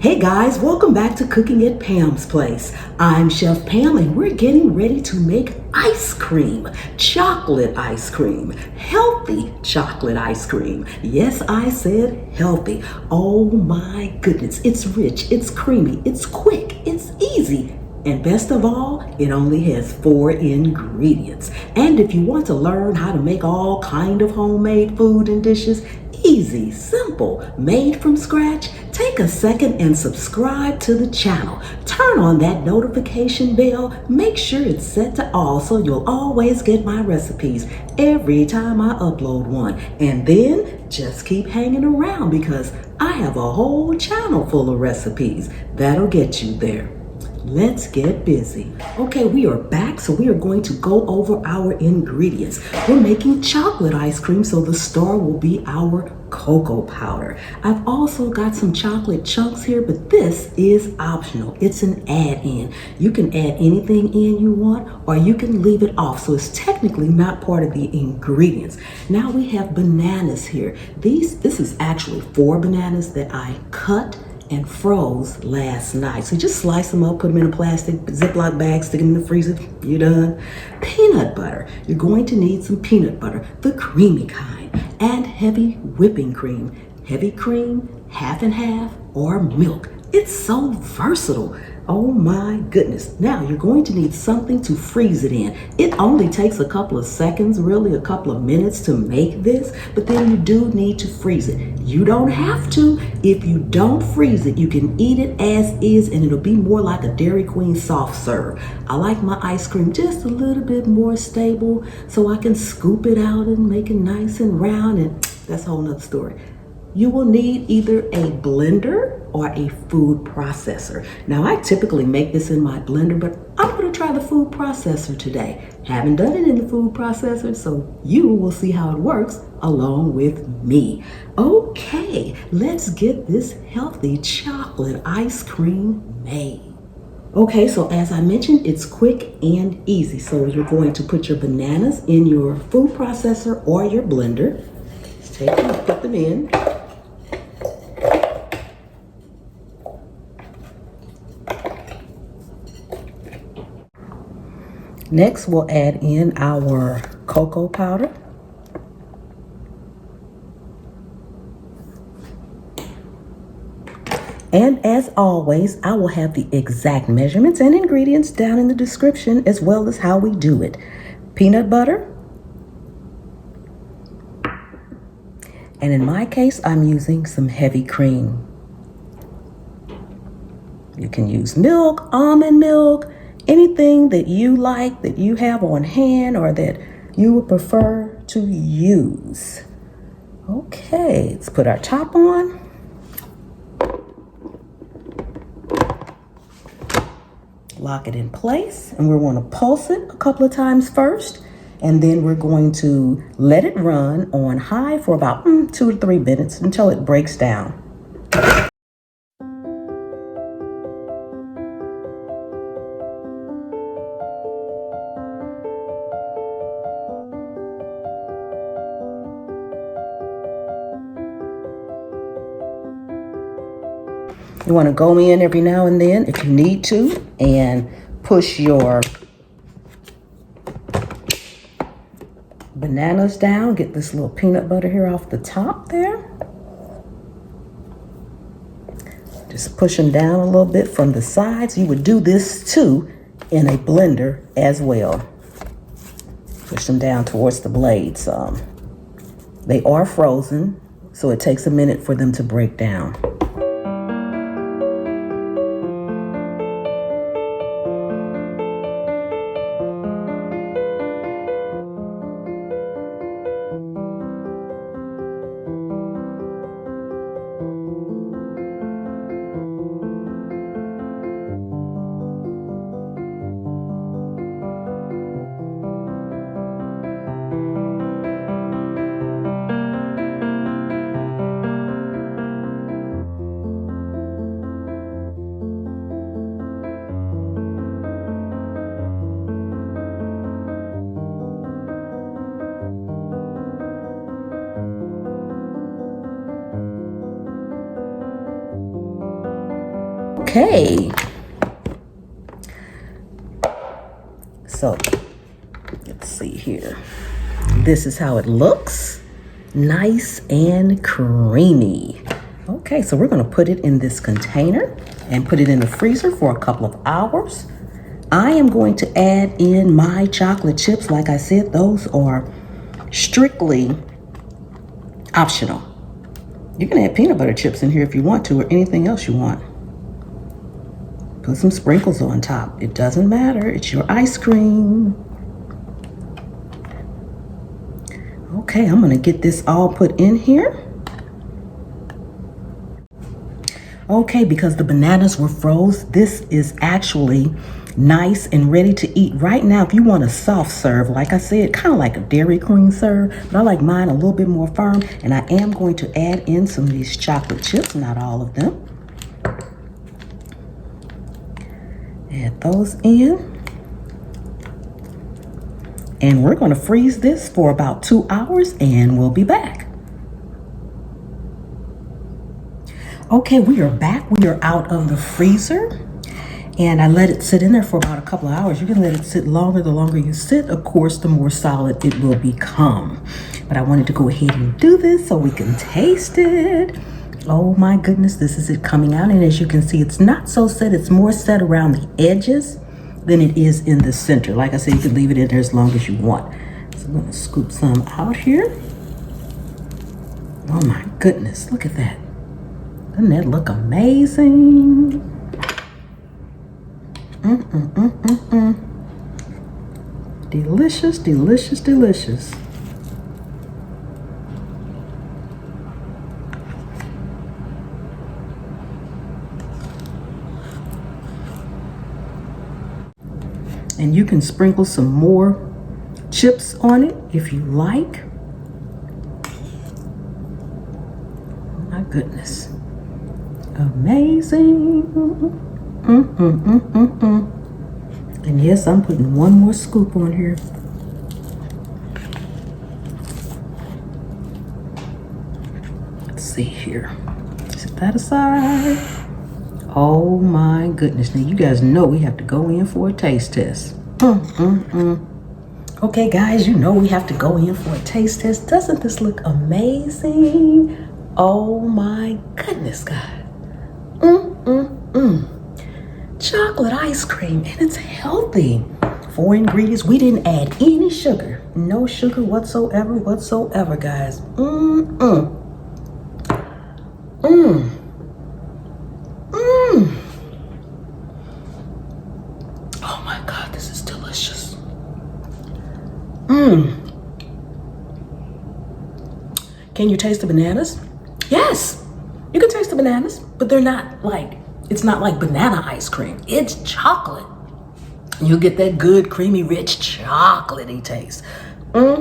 Hey guys, welcome back to Cooking at Pam's Place. I'm Chef Pam and we're getting ready to make ice cream, chocolate ice cream, healthy chocolate ice cream. Yes, I said healthy. Oh my goodness, it's rich, it's creamy, it's quick, it's easy. And best of all, it only has 4 ingredients. And if you want to learn how to make all kind of homemade food and dishes, easy, simple, made from scratch, take a second and subscribe to the channel. Turn on that notification bell. Make sure it's set to all so you'll always get my recipes every time I upload one. And then just keep hanging around because I have a whole channel full of recipes that'll get you there. Let's get busy. Okay, we are back, so we are going to go over our ingredients. We're making chocolate ice cream, so the star will be our cocoa powder. I've also got some chocolate chunks here, but this is optional. It's an add-in. You can add anything in you want, or you can leave it off, so it's technically not part of the ingredients. Now we have bananas here. This is actually 4 bananas that I cut and froze last night. So just slice them up, put them in a plastic Ziploc bag, stick them in the freezer, you're done. Peanut butter. You're going to need some peanut butter, the creamy kind, and heavy whipping cream. Heavy cream, half and half, or milk. It's so versatile. Oh my goodness. Now you're going to need something to freeze it in. It only takes a couple of seconds, really a couple of minutes to make this, but then you do need to freeze it. You don't have to. If you don't freeze it, you can eat it as is and it'll be more like a Dairy Queen soft serve. I like my ice cream just a little bit more stable so I can scoop it out and make it nice and round, and that's a whole nother story. You will need either a blender or a food processor. Now I typically make this in my blender, but I'm gonna try the food processor today. Haven't done it in the food processor, so you will see how it works along with me. Okay, let's get this healthy chocolate ice cream made. Okay, so as I mentioned, it's quick and easy. So you're going to put your bananas in your food processor or your blender. Just take them and put them in. Next, we'll add in our cocoa powder. And as always, I will have the exact measurements and ingredients down in the description, as well as how we do it. Peanut butter. And in my case, I'm using some heavy cream. You can use milk, almond milk, anything that you like, that you have on hand, or that you would prefer to use. Okay, let's put our top on. Lock it in place, and we're going to pulse it a couple of times first, and then we're going to let it run on high for about 2 to 3 minutes until it breaks down. You want to go in every now and then if you need to and push your bananas down. Get this little peanut butter here off the top there. Just push them down a little bit from the sides. You would do this too in a blender as well. Push them down towards the blades. They are frozen, so it takes a minute for them to break down. Okay. So, let's see here. This is how it looks. Nice and creamy. Okay, so we're gonna put it in this container and put it in the freezer for a couple of hours. I am going to add in my chocolate chips. Like I said, those are strictly optional. You can add peanut butter chips in here if you want to, or anything else you want. Put some sprinkles on top. It doesn't matter, it's your ice cream. Okay, I'm gonna get this all put in here. Okay, because the bananas were froze, this is actually nice and ready to eat right now. If you want a soft serve, like I said, kind of like a Dairy Queen serve, but I like mine a little bit more firm, and I am going to add in some of these chocolate chips, not all of them. Add those in. And we're going to freeze this for about 2 hours and we'll be back. Okay, we are back. We are out of the freezer. And I let it sit in there for about a couple of hours. You can let it sit longer. The longer you sit, of course, the more solid it will become. But I wanted to go ahead and do this so we can taste it. Oh my goodness, this is it coming out. And as you can see, it's not so set. It's more set around the edges than it is in the center. Like I said, you can leave it in there as long as you want. So I'm gonna scoop some out here. Oh my goodness, look at that. Doesn't that look amazing? Delicious, delicious, delicious. And you can sprinkle some more chips on it if you like. Oh my goodness. Amazing. And yes, I'm putting one more scoop on here. Let's see here. Set that aside. Oh my goodness. Now you guys know we have to go in for a taste test. Okay guys, you know we have to go in for a taste test. Doesn't this look amazing? Oh my goodness, God. Chocolate ice cream, and it's healthy. 4 ingredients. We didn't add any sugar. No sugar whatsoever, guys. Oh my God, this is delicious. Can you taste the bananas? Yes, you can taste the bananas, but they're not like, it's not like banana ice cream. It's chocolate. You get that good, creamy, rich, chocolatey taste. Ooh,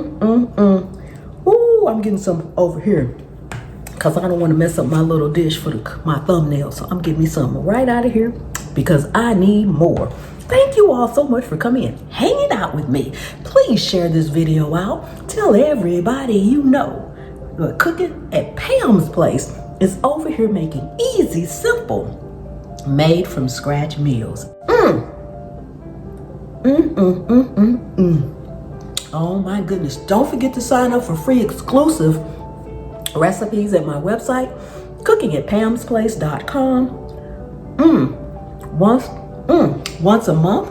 I'm getting some over here because I don't want to mess up my little dish for my thumbnail. So I'm getting me some right out of here because I need more. Thank you all so much for coming and hanging out with me. Please share this video out. Tell everybody you know. The Cooking at Pam's Place is over here making easy, simple, made from scratch meals. Oh my goodness. Don't forget to sign up for free exclusive recipes at my website, cookingatpamsplace.com. Once a month,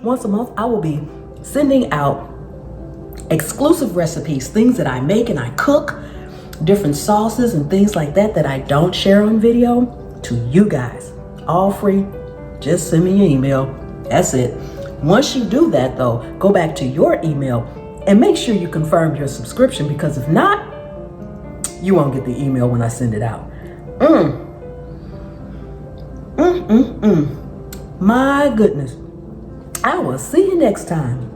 once a month, I will be sending out exclusive recipes, things that I make and I cook, different sauces and things like that that I don't share on video to you guys. All free. Just send me your email. That's it. Once you do that though, go back to your email and make sure you confirm your subscription, because if not, you won't get the email when I send it out. My goodness. I will see you next time.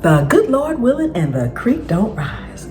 The good Lord willing and the creek don't rise.